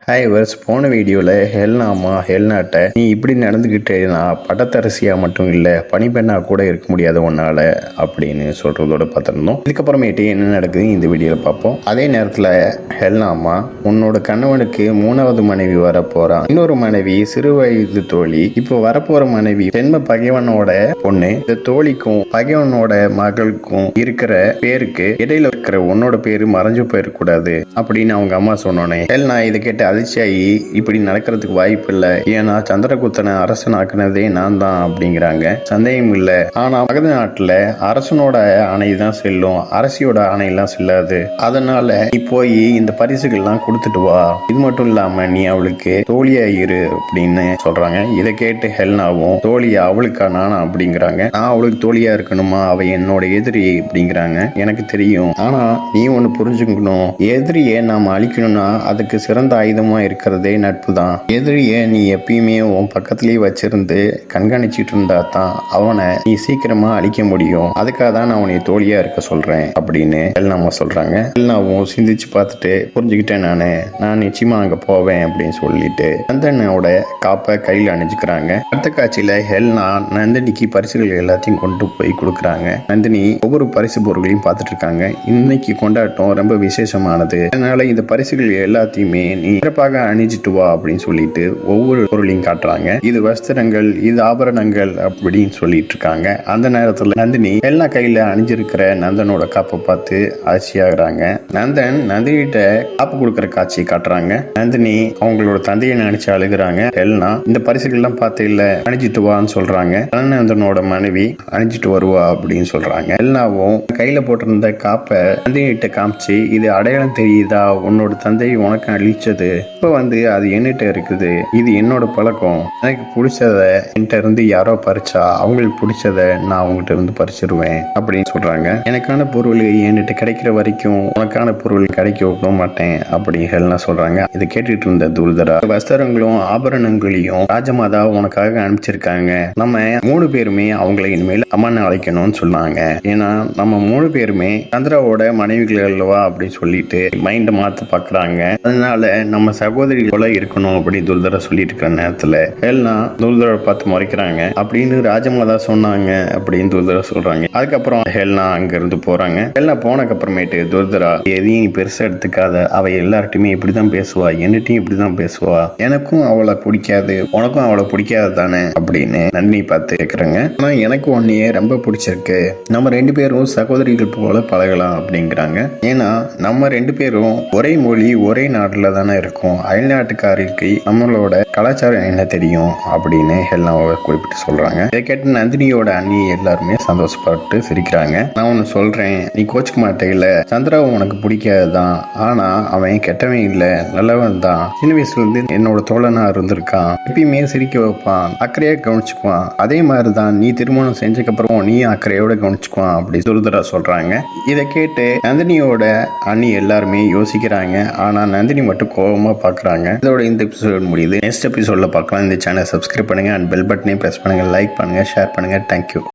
Hi verse, போன வீடியோவில் ஹெல்னாட்ட நீ இப்படி நடந்துக்கிட்டேன்னா பட்டத்தரசியா மட்டும் இல்லை பனிப்பெண்ணா கூட இருக்க முடியாத ஒன்னால அப்படின்னு சொல்றதோட பார்த்துருந்தோம். இதுக்கப்புறமேட்டு என்ன நடக்குது இந்த வீடியோவில் பார்ப்போம். அதே நேரத்தில் ஹெல்னாமா உன்னோட கணவனுக்கு 3வது மனைவி வரப்போறான். இன்னொரு மனைவி சிறு வயது தோழி. இப்போ வரப்போற மனைவி தென்ம பகைவனோட பொண்ணு. இந்த தோழிக்கும் பகைவனோட மகளுக்கும் இருக்கிற பேருக்கு இடையில இருக்கிற உன்னோட பேரு மறைஞ்சு போயிடக்கூடாது அப்படின்னு அவங்க அம்மா சொன்னோன்னே ஹெல்னா இதை கேட்டு அதிர்ச்சியாகி இப்படி நடக்கிறதுக்கு வாய்ப்பு இல்லை, ஏன்னா சந்திரகுப்தனை அரசன் ஆக்குனதே நான் தான் அப்படிங்கிறாங்க. சந்தேகம் இல்லை, ஆனா மகத நாட்டுல அரசனோட ஆணை தான் செல்லும், அரசியோட ஆணையெல்லாம் செல்லாது. அதனால நீ போய் இந்த பரிசுகள்லாம் கொடுத்துட்டு வா, இது மட்டும் இல்லாம நீ அவளுக்கு தோழியா இரு அப்படின்னு சொல்றாங்க. இதை கேட்டு ஹெல்னாவும் தோழியா அவளுக்கா நானா அப்படிங்கிறாங்க. நான் அவளுக்கு தோழியா இருக்கணுமா, அவ என்னோட எதிரி அப்படிங்கிறாங்க. எனக்கு தெரியும், ஆனா நீ ஒண்ணு புரிஞ்சுக்கணும், எதிரியை நாம அழிக்கணும்னா அதுக்கு சிறந்த ஆயுதமா இருக்கிறதே நட்பு தான். எதிரிய நீ எப்பயுமே உன் பக்கத்திலேயே வச்சிருந்து கண்காணிச்சிட்டு இருந்தா தான் அவனை நீ சீக்கிரமா அழிக்க முடியும். அதுக்காக தான் நான் அவனை தோழியா இருக்க சொல்றேன் அப்படின்னு ஹெல்னாமா சொல்றாங்க. ஹெல்னாவும் சிந்திச்சு பார்த்துட்டு புரிஞ்சுக்கிட்டேன், நான் நிச்சயமா அங்க போவேன் அப்படின்னு சொல்லிட்டு நந்தனோட காப்பை கையில் அணிஞ்சுக்கிறாங்க. அடுத்த காட்சியில ஹெல்னா நந்தினிக்கு பரிசுகள் எல்லாத்தையும் கொண்டு போய் கொடுக்குறாங்க. நந்தினி ஒவ்வொரு பரிசு பொருட்களையும் பார்த்துட்டு இருக்காங்க. இன்னைக்கு கொண்டாட்டம் ரொம்ப விசேஷமானது, அதனால இந்த பரிசுகள் எல்லாத்தையுமே நீ சிறப்பாக அணிஞ்சிட்டு வா அப்படின்னு சொல்லிட்டு ஒவ்வொரு பொருளையும் காட்டுறாங்க. இது வஸ்திரங்கள், இது ஆபரணங்கள் அப்படின்னு சொல்லிட்டு இருக்காங்க. அந்த நேரத்துல நந்தினி எல்லா கையில அணிஞ்சிருக்கிற நந்தனோட காப்பை பார்த்து அதிர்ச்சியாகிறாங்க. நந்தன் நந்தினிட்ட காப்பு கொடுக்கிற காட்சியை காட்டுறாங்க. நந்தினி அவங்களோட தந்தையை நினைச்சு அழுகுறாங்க. எல்லாம் இந்த பரிசுகள் எல்லாம் பார்த்து இல்ல அணிஞ்சிட்டு வான்னு சொல்றாங்க. நந்தனோட மனைவி அணிஞ்சிட்டு வருவா அப்படின்னு சொல்றாங்க. எல்லாவும் கையில போட்டிருந்த காப்பை நந்தினிட்ட காமிச்சு, இது அடையாளம் தெரியுதா, உன்னோட தந்தை உனக்கு அழிச்சது, இப்ப அது என்கிட்ட இருக்குது, இது என்னோட பழக்கம், எனக்கு பிடிச்சத என்கிட்ட இருந்து யாரோ பறிச்சா அவங்களுக்கு பிடிச்சத நான் அவங்ககிட்ட இருந்து பறிச்சிருவேன் அப்படின்னு சொல்றாங்க. எனக்கான பொருள் என்கிட்ட கிடைக்கிற வரைக்கும் உனக்கான பொருள் கிடைக்க விட மாட்டேன் அப்படி ஹெல்னா சொல்றாங்க. இதை கேட்டுட்டு இருந்த துர்தரா வஸ்திரங்களும் ஆபரணங்களையும் ராஜமாதா உனக்காக அனுப்பிச்சிருக்காங்க, நம்ம 3 பேருமே அவங்களை இனிமேல் அம்மன் அழைக்கணும்னு சொன்னாங்க, ஏன்னா நம்ம 3 பேருமே சந்திராவோட மனைவிகள் அல்லவா அப்படின்னு சொல்லிட்டு மைண்ட மாத்த பாக்குறாங்க. அதனால நம்ம சகோதரி போல இருக்கணும் அப்படி துர்தரா சொல்லிட்டு இருக்கிற நேரத்துல ஹெல்னா துர்தரா பார்த்து முறைக்கிறாங்க. அப்படின்னு ராஜமாதா சொன்னாங்க அப்படின்னு துர்தரா சொல்றாங்க. அதுக்கப்புறம் ஹெல்னா அங்க இருந்து போறாங்க. ஹெல்னா போனக்கு அப்புறமேட்டு துர்தரா எதையும் நீ பெருசா எடுத்துக்காத, அவ எல்லார்ட்டையுமே இப்படிதான் பேசுவா, என்னட்டையும் இப்படிதான் பேசுவா, எனக்கும் அவளை பிடிக்காது உனக்கும் அவளை பிடிக்காது தானே அப்படின்னு நந்தினி பார்த்து கேட்கறாங்க. ஆனா எனக்கு உன்னையே ரொம்ப பிடிச்சிருக்கு, நம்ம 2 பேரும் சகோதரிகள் போல பழகலாம் அப்படிங்கிறாங்க. ஏன்னா நம்ம 2 பேரும் ஒரே மொழி ஒரே நாட்டுல தானே இருக்கும், அயல்நாட்டுக்காரிக்கு நம்மளோட கலாச்சாரம் என்ன தெரியும் அப்படின்னு ஹெல்னாவை குறிப்பிட்டு சொல்றாங்க. இதை கேட்டு நந்தினியோட அண்ணி எல்லாருமே சந்தோஷப்பட்டு சிரிக்கிறாங்க. நான் ஒன்னு சொல்றேன், நீ கோச்சுக்க மாட்டேல, சந்திராவை உனக்கு பிடிக்காதுதான், ஆனா அவன் கெட்டவன் இல்ல, நல்லவன் தான், சின்ன வயசுல இருந்து என்னோட தோழனா இருந்திருக்கான், எப்பயுமே சிரிக்க வைப்பான், அக்கறையா கவனிச்சுக்குவான், அதே மாதிரிதான் நீ திருமணம் செஞ்சதுக்கு அப்புறம் நீ அக்கறையோட கவனிச்சுக்குவான் அப்படி துருதரா சொல்றாங்க. இதை கேட்டு நந்தினியோட அண்ணி எல்லாருமே யோசிக்கிறாங்க. ஆனா நந்தினி மட்டும் கோபமா பாக்குறாங்க. இதோட இந்த எபிசோட் முடியுது. நெக்ஸ்ட் எபிசோட்ல பார்க்கலாம். இந்த சேனல் சப்ஸ்கிரைப் பண்ணுங்க அண்ட் பெல் பட்டனையும் பிரஸ் பண்ணுங்க, லைக் பண்ணுங்க, ஷேர் பண்ணுங்க. தேங்க்யூ.